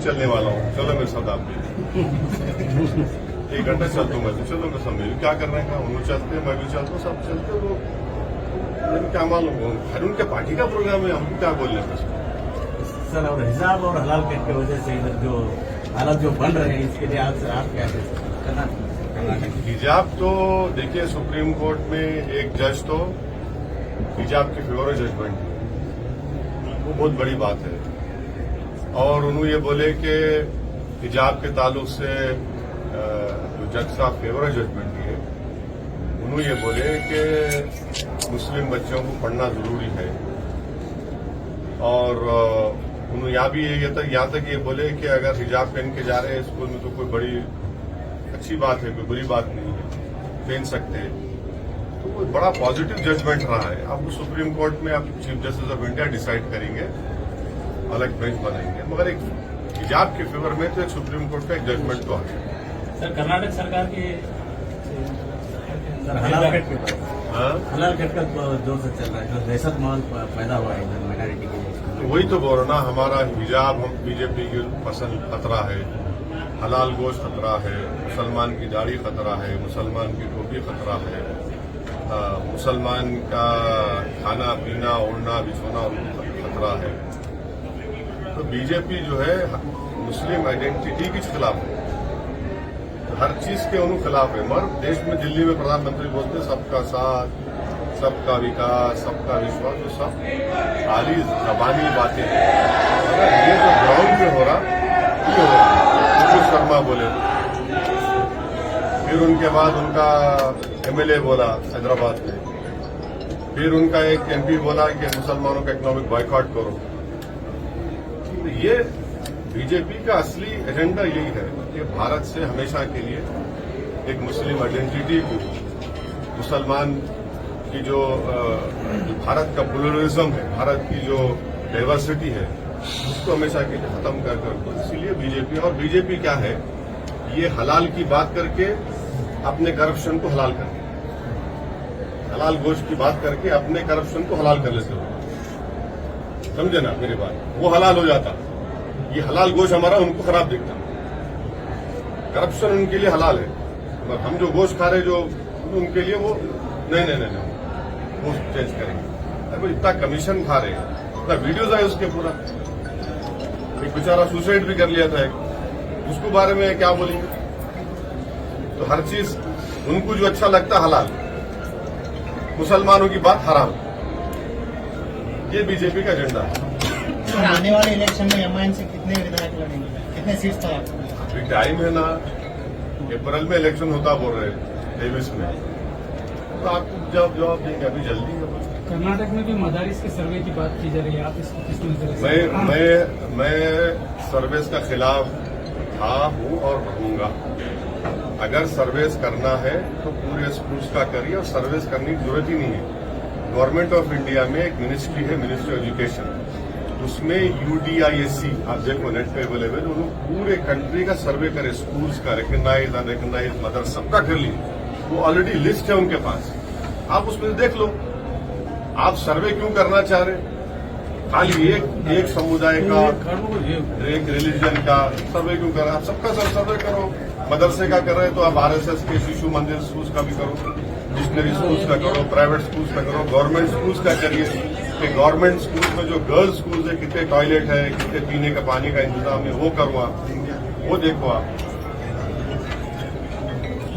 चलने वाला हूँ, चलो मेरे साथ आप भी 1 घंटा चल दूंगा, तो चलो मेरे साथ भी क्या कर रहे हैं, उन्होंने चलते मैं भी चलता हूँ, सब चलते वो क्या मालूम, हर उनके पार्टी का प्रोग्राम है, हमको क्या बोलने का सर। और हिजाब और हलाल कट की वजह से इधर जो हालात जो बन रहे हैं, इसके लिए आप क्या कर्नाटक हिजाब तो देखिए, सुप्रीम कोर्ट में एक जज तो हिजाब के फेवर में जजमेंट, वो बहुत बड़ी बात है। और उन्होंने ये बोले कि हिजाब के ताल्लुक से जो जज साहब फेवर जजमेंट दिए, उन्होंने ये बोले कि मुस्लिम बच्चों को पढ़ना जरूरी है। और उन्होंने यहाँ तक ये बोले कि अगर हिजाब पहन के जा रहे हैं स्कूल में तो कोई बड़ी अच्छी बात है, कोई बुरी बात नहीं है, पहन सकते हैं। तो वो बड़ा पॉजिटिव जजमेंट रहा है। अब सुप्रीम कोर्ट में अब chief justice of India decide करेंगे, अलग बेंच बनाएंगे, मगर एक हिजाब के फेवर में तो एक सुप्रीम कोर्ट का एक जजमेंट तो आ गया। सर कर्नाटक सरकार की हलाल कट का जोर से चल रहा है, जो दहशत माहौल पैदा हुआ है इधर माइनॉरिटी के लिए। वही तो बोल रहा ना, हमारा हिजाब हम बीजेपी की पसंद खतरा है, हलाल गोश्त खतरा है, मुसलमान की दाढ़ी खतरा है, मुसलमान की टोपी खतरा है, मुसलमान का खाना पीना ओढ़ना बिछोना खतरा है। तो बीजेपी जो है मुस्लिम आइडेंटिटी के खिलाफ है, हर चीज के उन्होंने खिलाफ है। मगर देश में दिल्ली में प्रधानमंत्री बोलते हैं सबका साथ, सबका विकास, सबका विश्वास, तो सब खाली जबानी बातें हैं। अगर ये जो ग्राउंड पे हो रहा ये हो रहा, मुकेश शर्मा बोले, फिर उनके बाद उनका एमएलए बोला हैदराबाद में, फिर उनका एक एमपी बोला कि मुसलमानों का इकोनॉमिक बॉयकॉट करो। ये बीजेपी का असली एजेंडा यही है कि भारत से हमेशा के लिए एक मुस्लिम आइडेंटिटी को, मुसलमान की जो भारत का प्लुरलिज्म है, भारत की जो डाइवर्सिटी है, उसको हमेशा के लिए खत्म कर इसलिए बीजेपी। और बीजेपी क्या है, ये हलाल की बात करके अपने करप्शन को हलाल कर, हलाल गोश्त की बात करके अपने करप्शन को हलाल कर लेते हो। समझे ना मेरी बात, वो हलाल हो जाता, ये हलाल गोश्त हमारा उनको खराब दिखता। करप्शन उनके लिए हलाल है, मगर हम जो गोश्त खा रहे जो उनके लिए वो नहीं वो चेंज करेंगे। अरे इतना कमीशन खा रहे हैं, इतना वीडियोज आए उसके पूरा, एक बेचारा सुसाइड भी कर लिया था एक, उसको बारे में क्या बोलेंगे। तो हर चीज उनको जो अच्छा लगता हलाल, मुसलमानों की बात हराम, ये बीजेपी का एजेंडा है। आने वाले इलेक्शन में एमआईएम से कितने विधायक लड़ेंगे, कितने सीट पर आपको? अभी टाइम है ना, अप्रैल में इलेक्शन होता बोल रहे 23 में, तो आपको जवाब देंगे, अभी जल्दी है। कर्नाटक में भी मदारिस के सर्वे की बात की जा रही है, आप इसको किस नजर से? मैं सर्वेस का खिलाफ था, हूँ और रहूंगा। अगर सर्वेस करना है तो पूरे स्कूल्स का करिए, और सर्वेस करने की जरूरत ही नहीं है। गवर्नमेंट ऑफ इंडिया में एक मिनिस्ट्री है, मिनिस्ट्री ऑफ एजुकेशन, उसमें UDISC आप देखो नेट पे अवेलेबल, उन्होंने पूरे कंट्री का सर्वे करे, स्कूल्स का रिकग्नाइज अनरिकग्नाइज मदर सबका कर लिए, वो ऑलरेडी लिस्ट है उनके पास, आप उसमें देख लो। आप सर्वे क्यों करना चाह रहे? खाली एक समुदाय का, एक रिलीजन का सर्वे क्यों कर रहे? आप सबका सर्वे करो। मदरसे का कर रहे तो आप RSS के शिशु मंदिर स्कूल्स का भी करो, मिशनरी स्कूल्स का करो, प्राइवेट स्कूल्स का करो, गवर्नमेंट स्कूल्स का करिए कि गवर्नमेंट स्कूल्स में जो गर्ल्स स्कूल्स है कितने टॉयलेट है, कितने पीने का पानी का इंतजाम है, वो करो आप, वो देखो आप।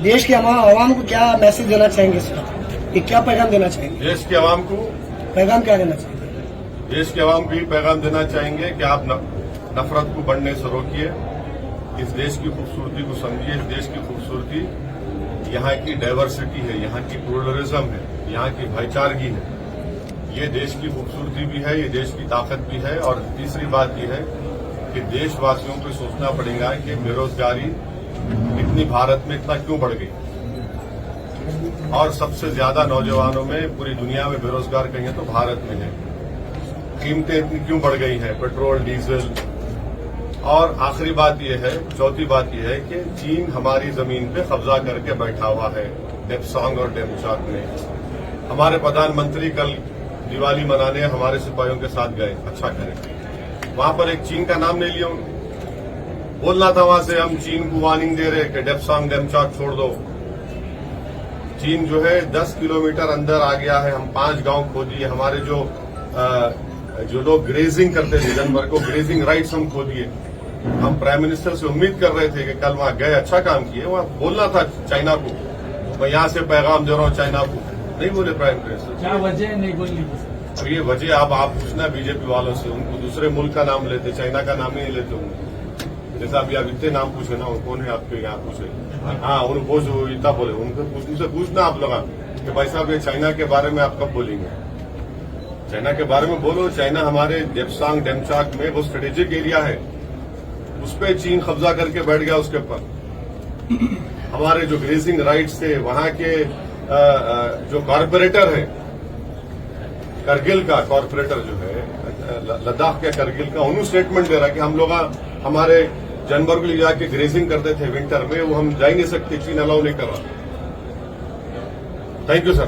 देश के आवाम को क्या मैसेज देना चाहेंगे इस वक्त, कि क्या पैगाम देना चाहेंगे? देश के आवाम को पैगाम क्या देना चाहेंगे? देश के आवाम को ये पैगाम देना चाहेंगे कि आप नफरत को बढ़ने से रोकिए, इस देश की खूबसूरती को समझिए। इस देश की खूबसूरती यहाँ की डाइवर्सिटी है, यहाँ की प्लुरलिज्म है, यहाँ की भाईचारगी है। ये देश की खूबसूरती भी है, ये देश की ताकत भी है। और तीसरी बात यह है कि देशवासियों को सोचना पड़ेगा कि बेरोजगारी इतनी भारत में इतना क्यों बढ़ गई, और सबसे ज्यादा नौजवानों में पूरी दुनिया में बेरोजगार कहीं तो भारत में है। कीमतें इतनी क्यों बढ़ गई हैं, पेट्रोल डीजल। और आखिरी बात यह है, चौथी बात यह है कि चीन हमारी जमीन पे कब्जा करके बैठा हुआ है डेप्सांग और डेमचाक में। हमारे प्रधानमंत्री कल दिवाली मनाने हमारे सिपाहियों के साथ गए, अच्छा करें, वहां पर एक चीन का नाम नहीं लिया उन्होंने। बोलना था वहां से हम चीन को वार्निंग दे रहे कि डेप्सांग डेमचाक छोड़ दो। चीन जो है 10 किलोमीटर अंदर आ गया है। हम 5 गांव खो दिए। हमारे जो लोग ग्रेजिंग करते थे जानवर को, ग्रेजिंग राइट्स हम खो दिए। हम प्राइम मिनिस्टर से उम्मीद कर रहे थे कि कल वहां गए, अच्छा काम किए। वहां बोलना था चाइना को, मैं यहां से पैगाम दे रहा हूं चाइना को, नहीं बोले प्राइम मिनिस्टर। क्या वजह है नहीं बोलने की सर? अब ये वजह आप पूछना बीजेपी वालों से, उनको दूसरे मुल्क का नाम लेते, चाइना का नाम ही नहीं लेते होंगे। जैसा अभी आप इतने नाम पूछे ना, कौन है आपके यहाँ पूछे? हाँ, उनको इतना बोले, उनसे पूछना आप लोग कि भाई साहब ये चाइना के बारे में आप कब बोलेंगे? चाइना के बारे में बोलो। चाइना हमारे डेप्सांग डेमचाक में वो स्ट्रेटेजिक एरिया है, उस पर चीन कब्जा करके बैठ गया उसके ऊपर। हमारे जो ग्रेजिंग राइट्स थे, वहां के जो कॉर्पोरेटर है, करगिल का कॉर्पोरेटर जो है लद्दाख के करगिल का, उन्होंने स्टेटमेंट दे रहा है कि हम लोग हमारे जानवर को ले जाके ग्रेजिंग करते थे विंटर में, वो हम जा ही नहीं सकते, चीन अलाउ नहीं कर रहा। Thank you sir.